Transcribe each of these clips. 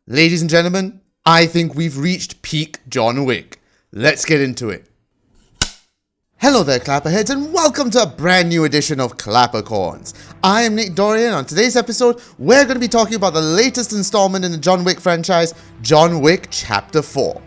Ladies and gentlemen, I think we've reached peak John Wick. Let's get into it. Hello there, Clapperheads, and welcome to a brand new edition of ClapperCorns. I am Nick Dorian. On today's episode, we're going to be talking about the latest installment in the John Wick franchise, John Wick Chapter 4.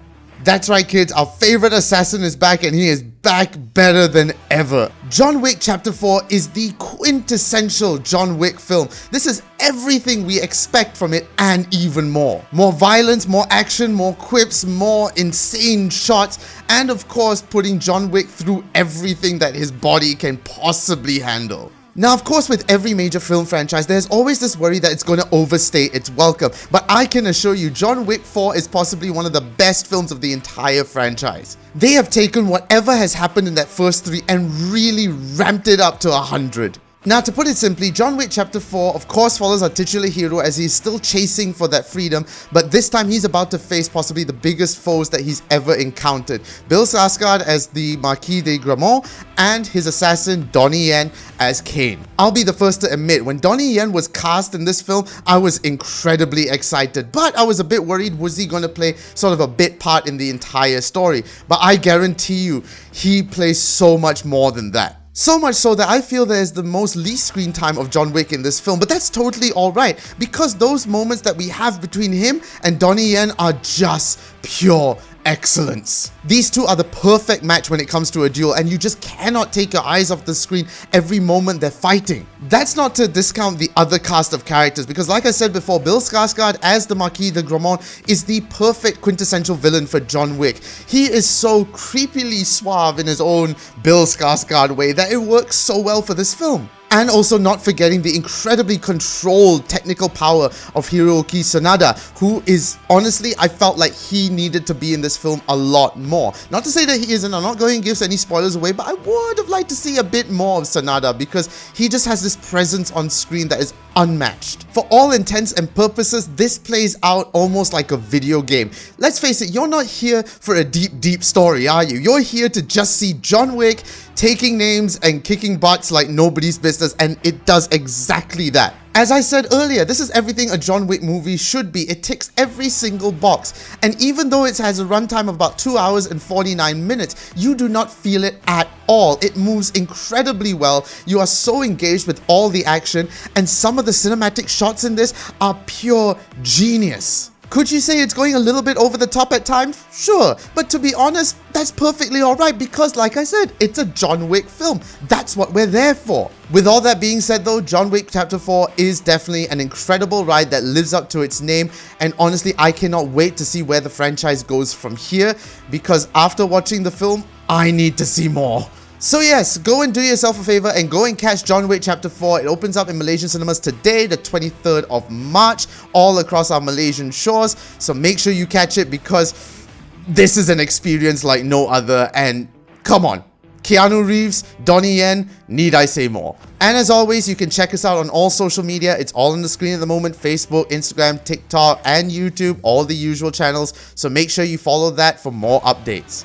That's right, kids, our favorite assassin is back, and he is back better than ever. John Wick Chapter 4 is the quintessential John Wick film. This is everything we expect from it and even more. More violence, more action, more quips, more insane shots, and of course putting John Wick through everything that his body can possibly handle. Now, of course, with every major film franchise, there's always this worry that it's going to overstay its welcome. But I can assure you, John Wick 4 is possibly one of the best films of the entire franchise. They have taken whatever has happened in that first three and really ramped it up to 100. Now, to put it simply, John Wick Chapter 4 of course follows our titular hero as he's still chasing for that freedom, but this time he's about to face possibly the biggest foes that he's ever encountered. Bill Skarsgård as the Marquis de Gramont and his assassin Donnie Yen as Kane. I'll be the first to admit, when Donnie Yen was cast in this film, I was incredibly excited, but I was a bit worried, was he going to play sort of a bit part in the entire story? But I guarantee you, he plays so much more than that. So much so that I feel there's the most least screen time of John Wick in this film, but that's totally alright, because those moments that we have between him and Donnie Yen are just pure excellence. These two are the perfect match when it comes to a duel, and you just cannot take your eyes off the screen every moment they're fighting. That's not to discount the other cast of characters, because like I said before, Bill Skarsgård as the Marquis de Gramont is the perfect quintessential villain for John Wick. He is so creepily suave in his own Bill Skarsgård way that it works so well for this film. And also not forgetting the incredibly controlled technical power of Hiroki Sanada, who is, honestly, I felt like he needed to be in this film a lot more. Not to say that he isn't, I'm not going to give any spoilers away, but I would have liked to see a bit more of Sanada because he just has this presence on screen that is unmatched. For all intents and purposes, this plays out almost like a video game. Let's face it, you're not here for a deep story, are you? You're here to just see John Wick taking names and kicking butts like nobody's business, and it does exactly that. As I said earlier, this is everything a John Wick movie should be. It ticks every single box, and even though it has a runtime of about 2 hours and 49 minutes, you do not feel it at all. It moves incredibly well. You are so engaged with all the action, and some of the cinematic shots in this are pure genius. Could you say it's going a little bit over the top at times? Sure, but to be honest, that's perfectly alright because, like I said, it's a John Wick film. That's what we're there for. With all that being said though, John Wick Chapter 4 is definitely an incredible ride that lives up to its name, and honestly, I cannot wait to see where the franchise goes from here because after watching the film, I need to see more. So yes, go and do yourself a favor and go and catch John Wick Chapter 4. It opens up in Malaysian cinemas today, the 23rd of March, all across our Malaysian shores. So make sure you catch it because this is an experience like no other. And come on, Keanu Reeves, Donnie Yen, need I say more? And as always, you can check us out on all social media. It's all on the screen at the moment: Facebook, Instagram, TikTok, and YouTube, all the usual channels. So make sure you follow that for more updates.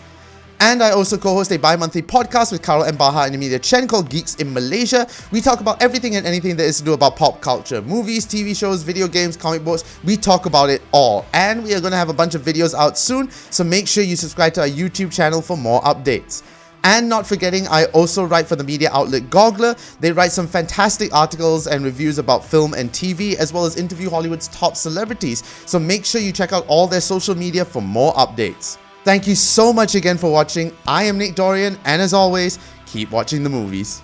And I also co-host a bi-monthly podcast with Carol and Baha and Emilia Chen called Geeks in Malaysia. We talk about everything and anything that is to do about pop culture. Movies, TV shows, video games, comic books. We talk about it all. And we are going to have a bunch of videos out soon, so make sure you subscribe to our YouTube channel for more updates. And not forgetting, I also write for the media outlet Goggler. They write some fantastic articles and reviews about film and TV, as well as interview Hollywood's top celebrities. So make sure you check out all their social media for more updates. Thank you so much again for watching. I am Nick Dorian, and as always, keep watching the movies.